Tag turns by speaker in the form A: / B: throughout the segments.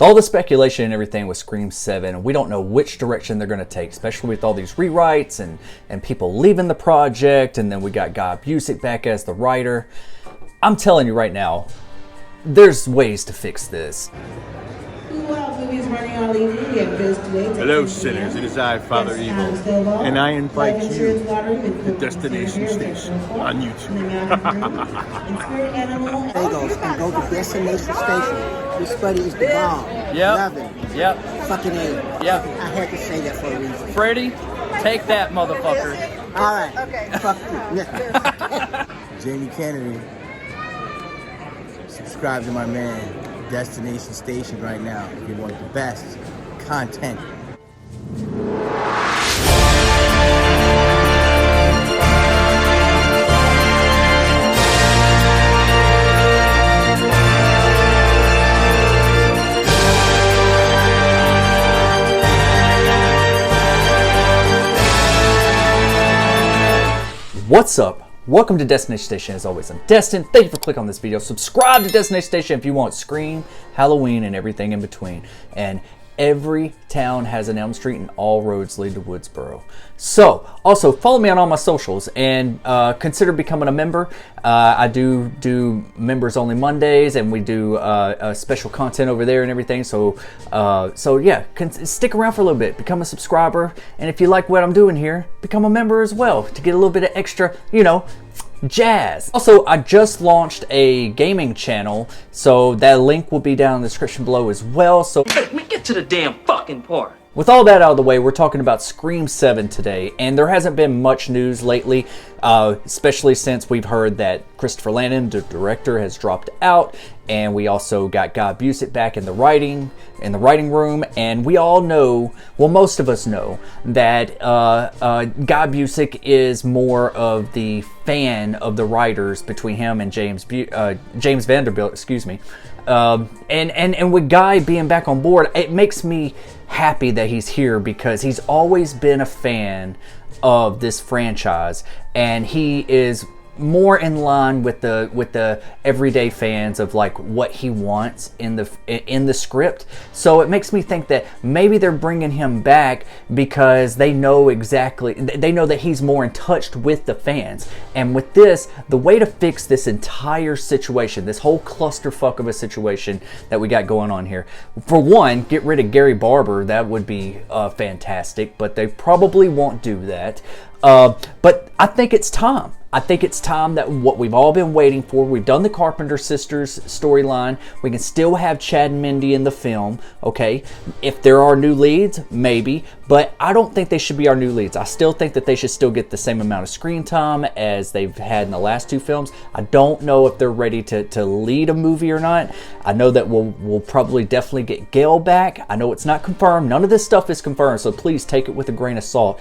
A: All the speculation and everything with Scream 7, we don't know which direction they're going to take, especially with all these rewrites and people leaving the project, and then we got Guy Busick back as the writer. I'm telling you right now, there's ways to fix this.
B: Hello, sinners. It is I, Father Evil, and I invite you to Destination Station on YouTube.
C: Bagels and go to Destination Station. This buddy is the bomb. Love him.
A: Yep.
C: Fucking A.
A: Yep.
C: I had to say that for a reason.
A: Freddie, take that, motherfucker.
C: All right. Okay. Fuck you.
D: Jamie Kennedy. Subscribe to my man, Destination Station right now if you want the best content.
A: What's up? Welcome to Destination Station. As always, I'm Destin. Thank you for clicking on this video. Subscribe to Destination Station if you want Scream, Halloween, and everything in between. And every town has an Elm Street and all roads lead to Woodsboro. So, also follow me on all my socials and consider becoming a member. I do members only Mondays, and we do special content over there and everything. So yeah, stick around for a little bit, become a subscriber, and if you like what I'm doing here, become a member as well to get a little bit of extra, jazz. Also, I just launched a gaming channel, so that link will be down in the description below as well. So
E: Let me get to the damn fucking part.
A: with all that out of the way, we're talking about Scream 7 today, and there hasn't been much news lately, especially since we've heard that Christopher Landon, the director, has dropped out, and we also got Guy Busick back in the writing room, and we all know, well, most of us know, that Guy Busick is more of the fan of the writers between him and James Vanderbilt, excuse me. And with Guy being back on board, it makes me happy that he's here because he's always been a fan of this franchise, and he is more in line with the everyday fans of like what he wants in the script. So it makes me think that maybe they're bringing him back because they know that he's more in touch with the fans. And with this, the way to fix this entire situation, this whole clusterfuck of a situation that we got going on here, for one, get rid of Gary Barber. That would be fantastic, but they probably won't do that. But I think it's time. I think it's time that what we've all been waiting for. We've done the Carpenter sisters storyline. We can still have Chad and Mindy in the film, okay? If there are new leads, maybe. But I don't think they should be our new leads. I still think that they should still get the same amount of screen time as they've had in the last two films. I don't know if they're ready to lead a movie or not. I know that we'll probably definitely get Gail back. I know it's not confirmed. None of this stuff is confirmed, so please take it with a grain of salt.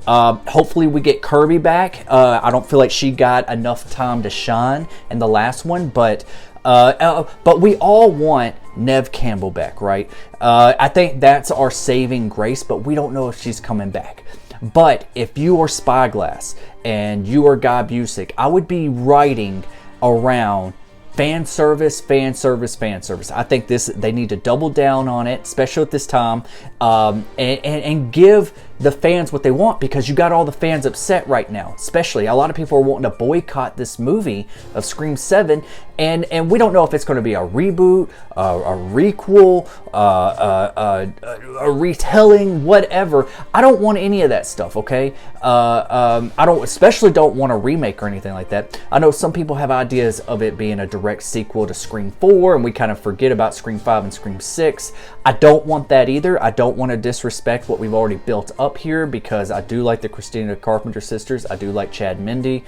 A: Hopefully we get Kirby back. I don't feel like she got enough time to shine in the last one, but we all want Neve Campbell back, right? I think that's our saving grace, but we don't know if she's coming back. But if you are Spyglass and you are Guy Busick, I would be writing around fan service. I think they need to double down on it, especially at this time, and give the fans what they want, because you got all the fans upset right now. Especially, a lot of people are wanting to boycott this movie of Scream 7, and we don't know if it's going to be a reboot, a requel, a retelling, whatever. I don't want any of that stuff, okay? I especially don't want a remake or anything like that. I know some people have ideas of it being a direct sequel to Scream 4, and we kind of forget about Scream 5 and Scream 6. I don't want that either. I don't want to disrespect what we've already built up here, because I do like the Christina Carpenter sisters. I do like Chad and Mindy.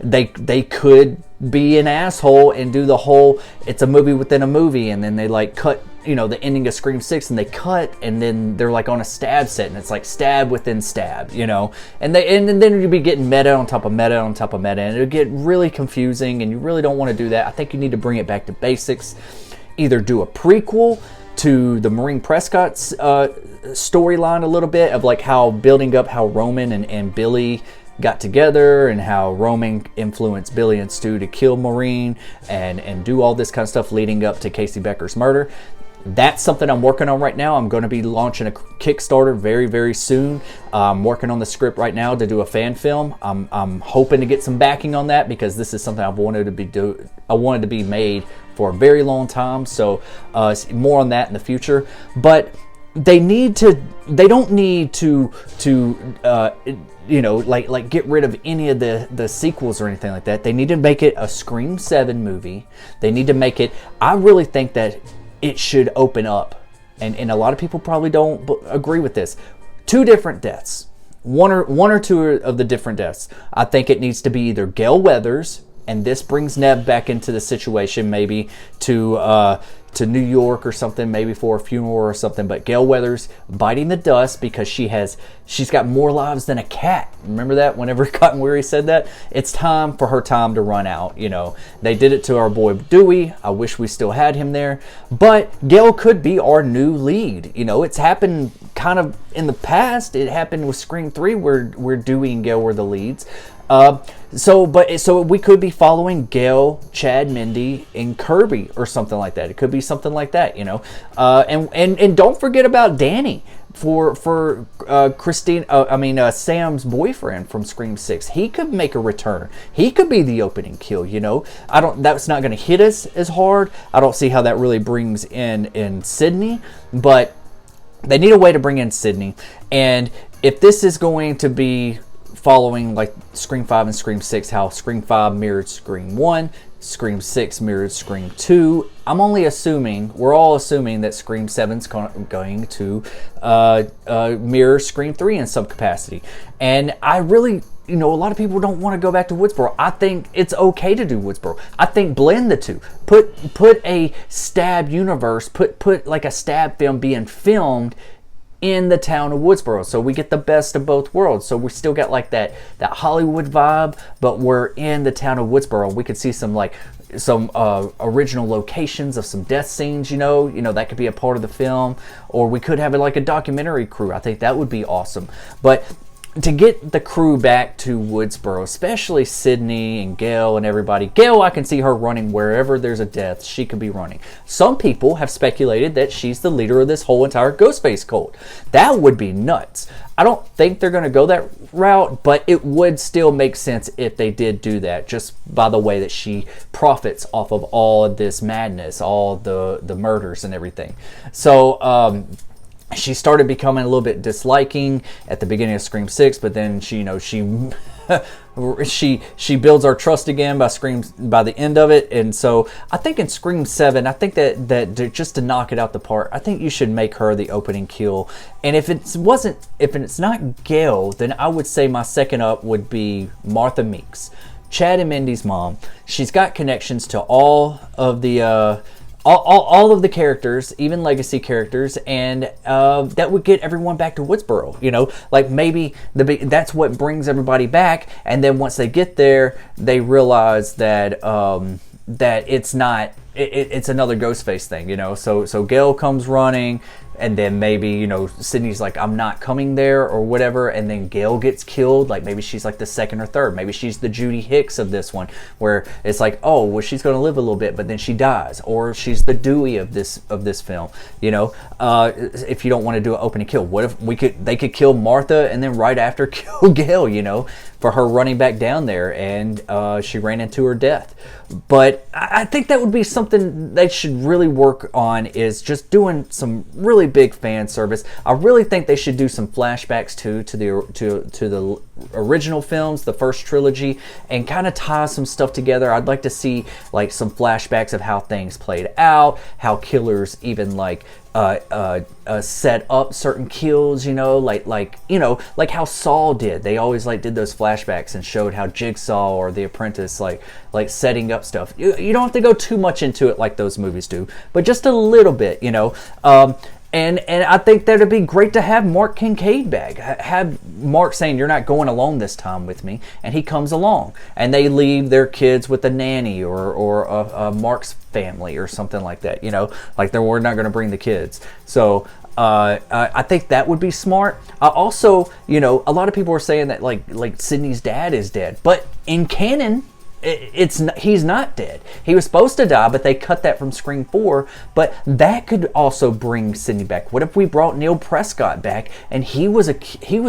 A: They could be an asshole and do the whole it's a movie within a movie, and then they like cut the ending of Scream 6, and they cut, and then they're like on a stab set, and it's like stab within stab, and then you'd be getting meta on top of meta on top of meta, and it would get really confusing, and you really don't want to do that. I think you need to bring it back to basics. Either do a prequel to the Maureen Prescott's storyline a little bit of like how building up how Roman and Billy got together, and how Roman influenced Billy and Stu to kill Maureen and do all this kind of stuff leading up to Casey Becker's murder. that's something I'm working on right now. I'm going to be launching a Kickstarter very, very soon. I'm working on the script right now to do a fan film. I'm hoping to get some backing on that because this is something I wanted to be made for a very long time. So more on that in the future. But they don't need to get rid of any of the sequels or anything like that. They need to make it a Scream 7 movie. They need to make it, I really think that it should open up, and a lot of people probably don't agree with this. 2 different deaths, one or two of the different deaths. I think it needs to be either Gale Weathers, and this brings Neve back into the situation, maybe to New York or something, maybe for a funeral or something. But Gale Weathers biting the dust because she's got more lives than a cat. Remember that? Whenever Cotton Weary said that, it's time for her time to run out. They did it to our boy Dewey. I wish we still had him there, but Gale could be our new lead. It's happened kind of in the past. It happened with Scream 3 where Dewey and Gale were the leads. So we could be following Gale, Chad, Mindy, and Kirby or something like that. It could be something like that, and don't forget about Danny for Sam's boyfriend from Scream 6. He could make a return. He could be the opening kill. That's not going to hit us as hard. I don't see how that really brings in Sydney, but they need a way to bring in Sydney. And if this is going to be following like Scream 5 and Scream 6, how Scream 5 mirrored Scream 1, Scream 6 mirrored Scream 2. We're all assuming that Scream 7's going to mirror Scream 3 in some capacity. And I really, a lot of people don't want to go back to Woodsboro. I think it's okay to do Woodsboro. I think blend the two. Put a stab universe, put like a stab film being filmed in the town of Woodsboro, so we get the best of both worlds. So we still got like that Hollywood vibe, but we're in the town of Woodsboro. We could see some original locations of some death scenes. That could be a part of the film, or we could have it like a documentary crew. I think that would be awesome. But to get the crew back to Woodsboro, especially Sydney and Gale and everybody. Gale, I can see her running wherever there's a death. She could be running. Some people have speculated that she's the leader of this whole entire Ghostface cult. That would be nuts. I don't think they're going to go that route, but it would still make sense if they did do that, just by the way that she profits off of all of this madness, all the murders and everything. So, she started becoming a little bit disliking at the beginning of Scream 6, but then she builds our trust again by the end of it. And so I think in Scream 7, I think that just to knock it out the park, I think you should make her the opening kill. And if it's not Gale, then I would say my second up would be Martha Meeks, Chad and Mindy's mom. She's got connections to all of the all of the characters, even legacy characters, and that would get everyone back to Woodsboro. Like maybe that's what brings everybody back, and then once they get there, they realize that that it's not. It's another Ghostface thing. So Gale comes running. And then maybe, Sydney's like, I'm not coming there or whatever. And then Gale gets killed. Like maybe she's like the second or third. Maybe she's the Judy Hicks of this one, where it's like, oh, well, she's going to live a little bit, but then she dies. Or she's the Dewey of this film. If you don't want to do an opening kill, what if they could kill Martha and then right after kill Gale, for her running back down there and she ran into her death. But I think that would be something they should really work on, is just doing some really big fan service. I really think they should do some flashbacks too to the original films, the first trilogy, and kind of tie some stuff together. I'd like to see like some flashbacks of how things played out, how killers even set up certain kills, like how Saw did. They always did those flashbacks and showed how Jigsaw or The Apprentice like setting up stuff. You don't have to go too much into it like those movies do, but just a little bit, And I think that it'd be great to have Mark Kincaid back. Have Mark saying, you're not going alone this time with me. And he comes along. And they leave their kids with a nanny or Mark's family or something like that. We're not going to bring the kids. So I think that would be smart. Also, a lot of people are saying that like Sydney's dad is dead. But in canon, he's not dead. He was supposed to die, but they cut that from Scream 4. But that could also bring Sidney back. What if we brought Neil Prescott back and he was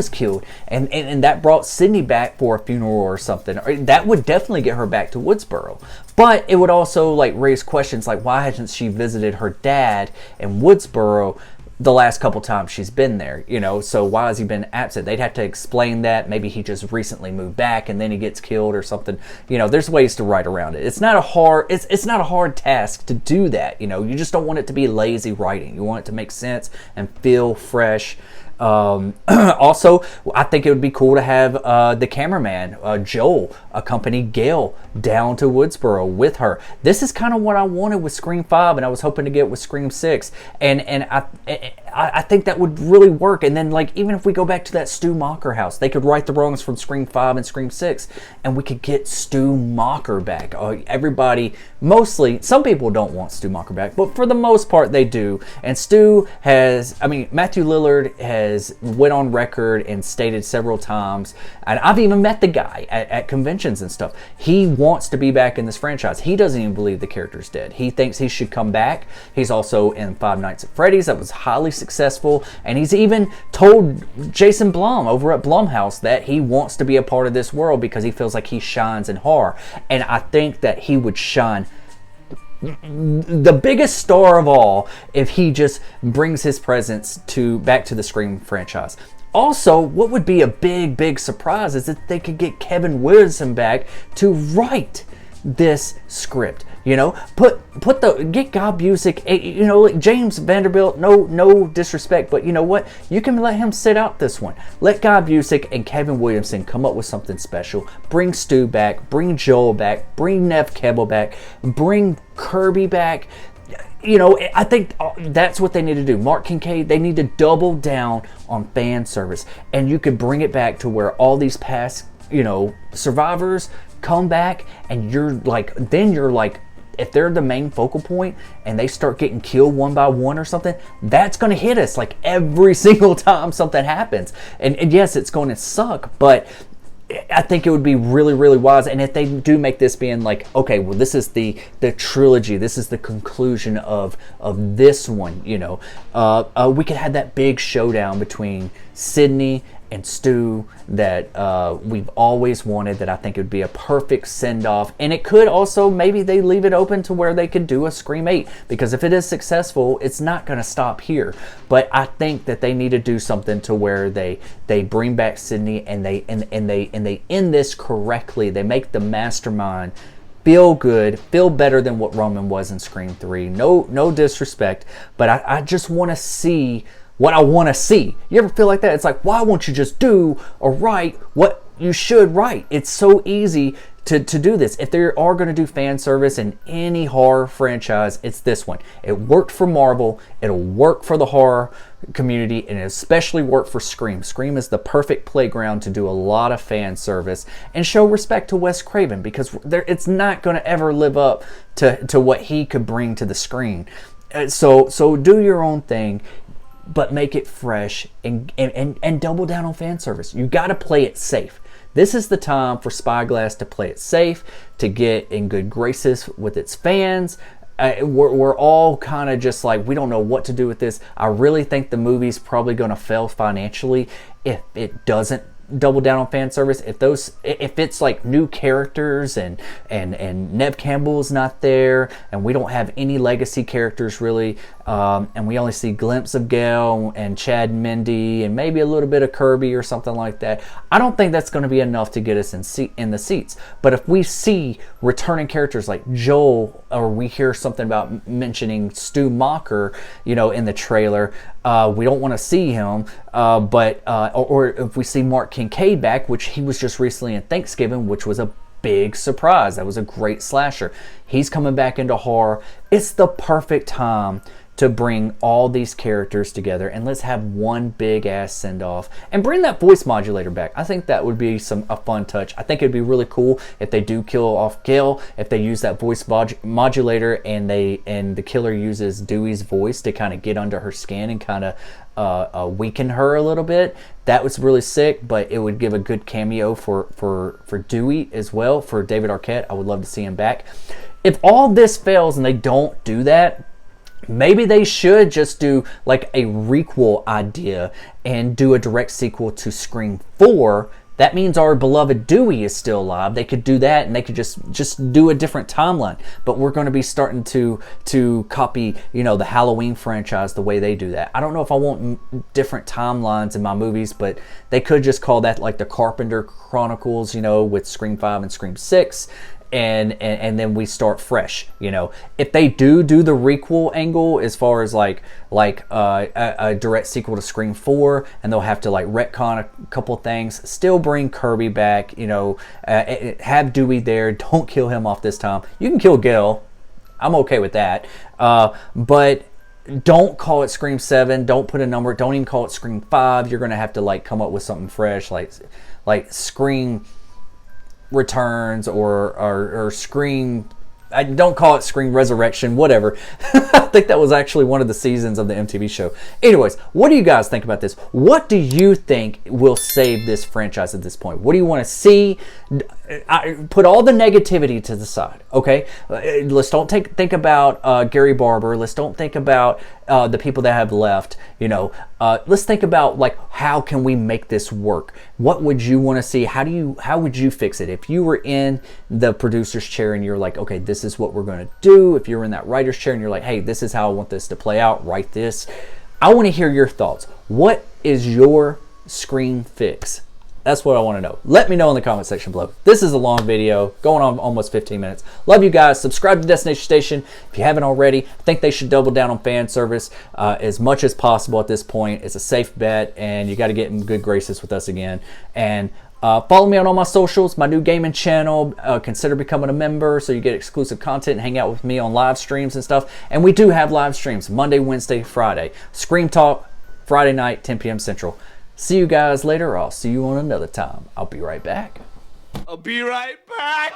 A: killed, and that brought Sidney back for a funeral or something? That would definitely get her back to Woodsboro. But it would also like raise questions like, why hasn't she visited her dad in Woodsboro the last couple times she's been there, you know? So why has he been absent? They'd have to explain that. Maybe he just recently moved back and then he gets killed or something. You know, there's ways to write around it. It's not a hard task to do that. You know, you just don't want it to be lazy writing. You want it to make sense and feel fresh. Also, I think it would be cool to have the cameraman Joel accompany Gail down to Woodsboro with her. This is kind of what I wanted with Scream 5, and I was hoping to get with Scream 6, and I think that would really work. And then, like, even if we go back to that Stu Macher house, they could right the wrongs from Scream 5 and Scream 6, and we could get Stu Macher back. Everybody, mostly, some people don't want Stu Macher back, but for the most part, they do. And Matthew Lillard has went on record and stated several times, and I've even met the guy at conventions and stuff. He wants to be back in this franchise. He doesn't even believe the character's dead. He thinks he should come back. He's also in Five Nights at Freddy's. That was highly successful, and he's even told Jason Blum over at Blumhouse that he wants to be a part of this world because he feels like he shines in horror. And I think that he would shine the biggest star of all if he just brings his presence back to the Scream franchise. Also, what would be a big surprise is that they could get Kevin Williamson back to write this script. You know, get Guy Busick, you know, like James Vanderbilt, no disrespect, but you know what? You can let him sit out this one. Let Guy Busick and Kevin Williamson come up with something special. Bring Stu back, bring Joel back, bring Neve Campbell back, bring Kirby back. You know, I think that's what they need to do. Mark Kincaid, they need to double down on fan service. And you could bring it back to where all these past, you know, survivors come back, and you're like, if they're the main focal point and they start getting killed one by one or something, that's going to hit us like every single time something happens. And yes, it's going to suck, but I think it would be really, really wise. And if they do make this being like, okay, well, this is the trilogy, this is the conclusion of this one, you know, we could have that big showdown between Sidney and Stu that we've always wanted, that I think it would be a perfect send-off. And it could also, maybe they leave it open to where they could do a Scream 8, because if it is successful, it's not going to stop here. But I think that they need to do something to where they bring back Sidney and they end this correctly. They make the mastermind feel good, feel better than what Roman was in Scream 3. No disrespect, but I just want to see what I want to see. You ever feel like that? It's like, why won't you just do or write what you should write? It's so easy to do this. If they are going to do fan service in any horror franchise, it's this one. It worked for Marvel. It'll work for the horror community, and it especially worked for Scream. Scream is the perfect playground to do a lot of fan service and show respect to Wes Craven, because it's not going to ever live up to what he could bring to the screen. So do your own thing, but make it fresh and double down on fan service. You got to play it safe. This is the time for Spyglass to play it safe, to get in good graces with its fans. We're all kind of just like, we don't know what to do with this. I really think the movie's probably going to fail financially if it doesn't double down on fan service. If it's like new characters and Neve Campbell's not there, and we don't have any legacy characters really, and we only see a glimpse of Gail and Chad and Mindy and maybe a little bit of Kirby or something like that, I don't think that's going to be enough to get us in the seats. But if we see returning characters like Joel, or we hear something about mentioning Stu Macher, you know, in the trailer, we don't want to see him, or if we see Mark Kincaid back, which he was just recently in Thanksgiving, which was a big surprise. That was a great slasher. He's coming back into horror. It's the perfect time to bring all these characters together and let's have one big ass send off and bring that voice modulator back. I think that would be a fun touch. I think it'd be really cool if they do kill off Gale, if they use that voice modulator and the killer uses Dewey's voice to kind of get under her skin and kind of weaken her a little bit. That was really sick, but it would give a good cameo for Dewey as well, for David Arquette. I would love to see him back. If all this fails and they don't do that, maybe they should just do like a requel idea and do a direct sequel to Scream 4. That means our beloved Dewey is still alive. They could do that and they could just do a different timeline. But we're going to be starting to copy, you know, the Halloween franchise the way they do that. I don't know if I want different timelines in my movies, but they could just call that like the Carpenter Chronicles, you know, with Scream 5 and Scream 6. And then we start fresh, you know. If they do the requel angle as far as like a direct sequel to Scream 4, and they'll have to like retcon a couple things, still bring Kirby back, you know, have Dewey there, don't kill him off this time. You can kill Gale, I'm okay with that, but don't call it Scream 7, don't put a number, don't even call it Scream 5. You're gonna have to like come up with something fresh, like Scream Returns or Scream. I don't call it Scream Resurrection, whatever. I think that was actually one of the seasons of the MTV show. Anyways, what do you guys think about this? What do you think will save this franchise at this point? What do you want to see? Put all the negativity to the side, okay? Let's don't think about Gary Barber. Let's don't think about the people that have left. You know, let's think about like how can we make this work? What would you want to see? How would you fix it if you were in the producer's chair and you're like, okay, this is what we're going to do. If you're in that writer's chair and you're like, hey, this is how I want this to play out. Write this. I want to hear your thoughts. What is your Scream fix? That's what I want to know. Let me know in the comment section below. This is a long video, going on almost 15 minutes. Love you guys. Subscribe to Destination Station if you haven't already. I think they should double down on fan service as much as possible at this point. It's a safe bet, and you got to get in good graces with us again. And follow me on all my socials, my new gaming channel. Consider becoming a member so you get exclusive content and hang out with me on live streams and stuff. And we do have live streams Monday, Wednesday, Friday. Scream Talk, Friday night, 10 p.m. Central. See you guys later. I'll see you on another time. I'll be right back.
B: I'll be right back.